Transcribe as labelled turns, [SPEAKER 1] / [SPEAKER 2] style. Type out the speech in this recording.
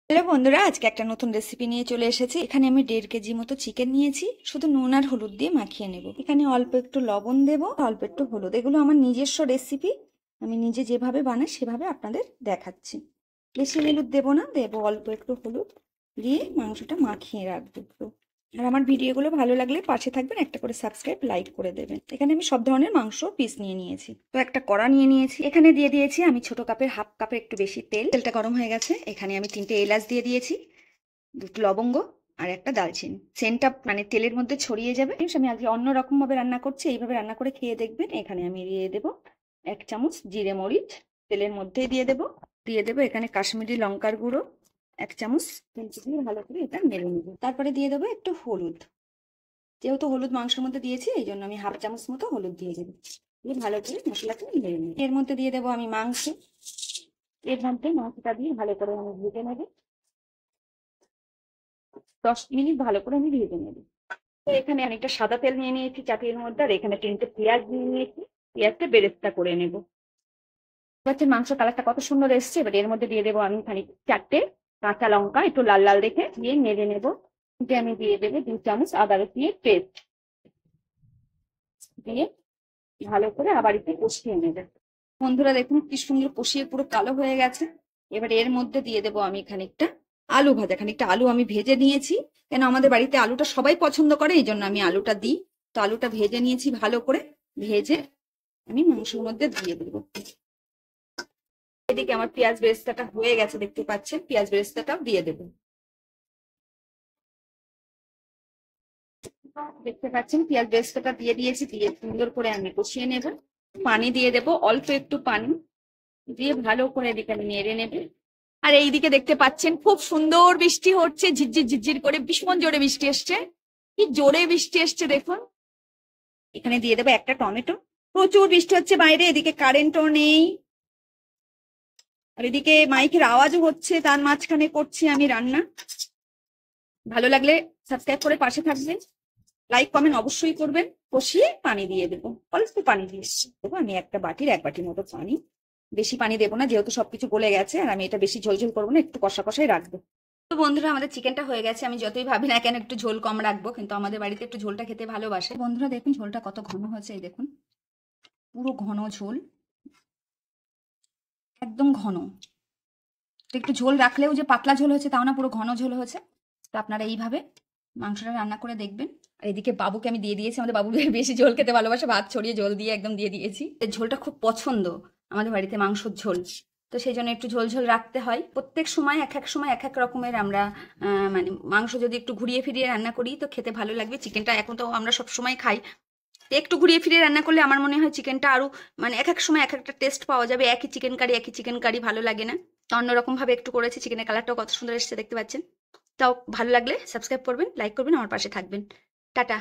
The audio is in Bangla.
[SPEAKER 1] হ্যালো বন্ধুরা, আজকে একটা নতুন রেসিপি নিয়ে চলে এসেছি। এখানে আমি 1.5 কেজি মতো চিকেন নিয়েছি, শুধু নুন আর হলুদ দিয়ে মাখিয়ে নেব। এখানে অল্প একটু লবণ দেব, অল্প একটু হলুদ। এগুলো আমার নিজস্ব রেসিপি, আমি নিজে যেভাবে বানাই সেভাবে আপনাদের দেখাচ্ছি। বেশি হলুদ দেব না, দেব অল্প একটু হলুদ দিয়ে মাংসটা মাখিয়ে রাখবো একটু। আর আমার ভিডিওগুলো ভালো লাগলে পাশে থাকবেন, একটা করে সাবস্ক্রাইব লাইক করে দেবেন। এখানে আমি সব ধরনের মাংস পিস নিয়ে নিয়েছি। তো একটা কড়া নিয়ে নিয়েছি, এখানে দিয়ে দিয়েছি আমি ছোট কাপের হাফ কাপের একটু বেশি তেল। তেলটা গরম হয়ে গেছে, এখানে আমি 3টে এলাচ দিয়ে দিয়েছি, 2টো লবঙ্গ আর একটা দালচিনি। সেন্টটা মানে তেলের মধ্যে ছড়িয়ে যাবে। আমি আজকে অন্য রকম ভাবে রান্না করছি, এইভাবে রান্না করে খেয়ে দেখবেন। এখানে আমি দিয়ে দেবো 1 চামচ জিরে মরিচ, তেলের মধ্যেই দিয়ে দেবো এখানে কাশ্মীরি লঙ্কার গুঁড়ো 1 চামচ। দিয়ে ভালো করে এটা মেরে নেবো। তারপরে দিয়ে দেবো একটু হলুদ, যেহেতু হলুদ মাংসের মধ্যে দিয়েছি এই জন্য আমি হাফ চামচ মতো হলুদ দিয়ে দেবো। দিয়ে ভালো করে মশলাটা মেরে নেবো। এর মধ্যে দিয়ে দেবো আমি মাংস, এর মধ্যে মাংসটা দিয়ে ভালো করে আমি ভেজে নেবো। 10 মিনিট ভালো করে আমি ভেজে নেবো। তো এখানে অনেকটা সাদা তেল নিয়ে নিয়েছি চাটির মধ্যে, আর এখানে 3টে পেঁয়াজ নিয়ে নিয়েছি। পেঁয়াজটা বেরেস্তা করে নেবো। হচ্ছে মাংস কালারটা কত সুন্দর এসছে। এবার এর মধ্যে দিয়ে দেবো আমি খানিক 4টে কাঁচা লঙ্কা, একটু লাল লাল দেখে দিয়ে নেড়ে নেবো। দিয়ে আমি দিয়ে দেবো 2 চামচ আদা রসুনের পেস্ট দিয়ে ভালো করে আবার একটু কষিয়ে নেবে। বন্ধুরা দেখুন কি সুন্দর কষিয়ে পুরো কালো হয়ে গেছে। এবার এর মধ্যে দিয়ে দেবো আমি খানিকটা আলু ভাজা। খানিকটা আলু আমি ভেজে নিয়েছি, কেন আমাদের বাড়িতে আলুটা সবাই পছন্দ করে, এই জন্য আমি আলুটা দিই। তো আলুটা ভেজে নিয়েছি, ভালো করে ভেজে আমি মাংসের মধ্যে দিয়ে দেবো। এদিকে আমার পেঁয়াজ বেরেস্তাটা হয়ে গেছে, দেখতে পাচ্ছেন। পেঁয়াজ বেরেস্তাটাও দিয়ে দেবো। দেখতে পাচ্ছেন পেঁয়াজ বেরেস্তাটা দিয়ে দিয়েছি, দিয়ে সুন্দর করে আমি কষিয়ে নেব। পানি দিয়ে দেবো, অল্প একটু পানি দিয়ে ভালো করে এদিকে আমি নেড়ে নেবে। আর এইদিকে দেখতে পাচ্ছেন খুব সুন্দর বৃষ্টি হচ্ছে, ঝিরঝির ঝিরঝির করে ভীষণ জোরে বৃষ্টি এসছে। কি জোরে বৃষ্টি এসছে দেখুন। এখানে দিয়ে দেবো একটা টমেটো। প্রচুর বৃষ্টি হচ্ছে বাইরে, এদিকে কারেন্টও নেই, আর এদিকে মাইকের আওয়াজও হচ্ছে, তার মাঝখানে করছি আমি রান্না। ভালো লাগলে সাবস্ক্রাইব করে পাশে থাকবেন, লাইক কমেন্ট অবশ্যই করবেন। কষিয়ে পানি দিয়ে দেবো, অল্প পানি দিয়ে দেবো আমি একটা বাটির 1 বাটির মতো পানি। বেশি পানি দেবো না, যেহেতু সবকিছু গলে গেছে, আর আমি এটা বেশি ঝোলঝোল করবো না, একটু কষা কষাই রাখবো। তো বন্ধুরা, আমাদের চিকেনটা হয়ে গেছে। আমি যতই ভাবি না কেন একটু ঝোল কম রাখবো, কিন্তু আমাদের বাড়িতে একটু ঝোলটা খেতে ভালোবাসে। বন্ধুরা দেখুন ঝোলটা কত ঘন হয়েছে, এই দেখুন পুরো ঘন ঝোল, একদম ঘন। তো একটু ঝোল রাখলেও যে পাতলা ঝোল হয়েছে তাও না, পুরো ঘন ঝোল হয়েছে। তো আপনারা এইভাবে মাংসটা রান্না করে দেখবেন। আর এদিকে বাবুকে আমি দিয়ে দিয়েছি, আমাদের বাবু বেশি ঝোল খেতে ভালোবাসে, ভাত ছড়িয়ে ঝোল দিয়ে একদম দিয়ে দিয়েছি। এর ঝোলটা খুব পছন্দ আমাদের বাড়িতে, মাংসর ঝোল। তো সেই জন্য একটু ঝোল ঝোল রাখতে হয়। প্রত্যেক সময় এক এক সময় এক এক রকমের আমরা মানে মাংস যদি একটু ঘুরিয়ে ফিরিয়ে রান্না করি তো খেতে ভালো লাগবে। চিকেনটা এখন তো আমরা সব সময় খাই, তো একটু ঘুরিয়ে ফিরিয়ে রান্না করলে আমার মনে হয় চিকেনটা আরো মানে এক এক সময় এক একটা টেস্ট পাওয়া যাবে। একই চিকেন কারি ভালো লাগে না, তো অন্যরকম ভাবে একটু করেছি। চিকেনের কালারটাও কত সুন্দর এসেছে দেখতে পাচ্ছেন। তাও ভালো লাগলে সাবস্ক্রাইব করবেন, লাইক করবেন, আমার পাশে থাকবেন। টাটা।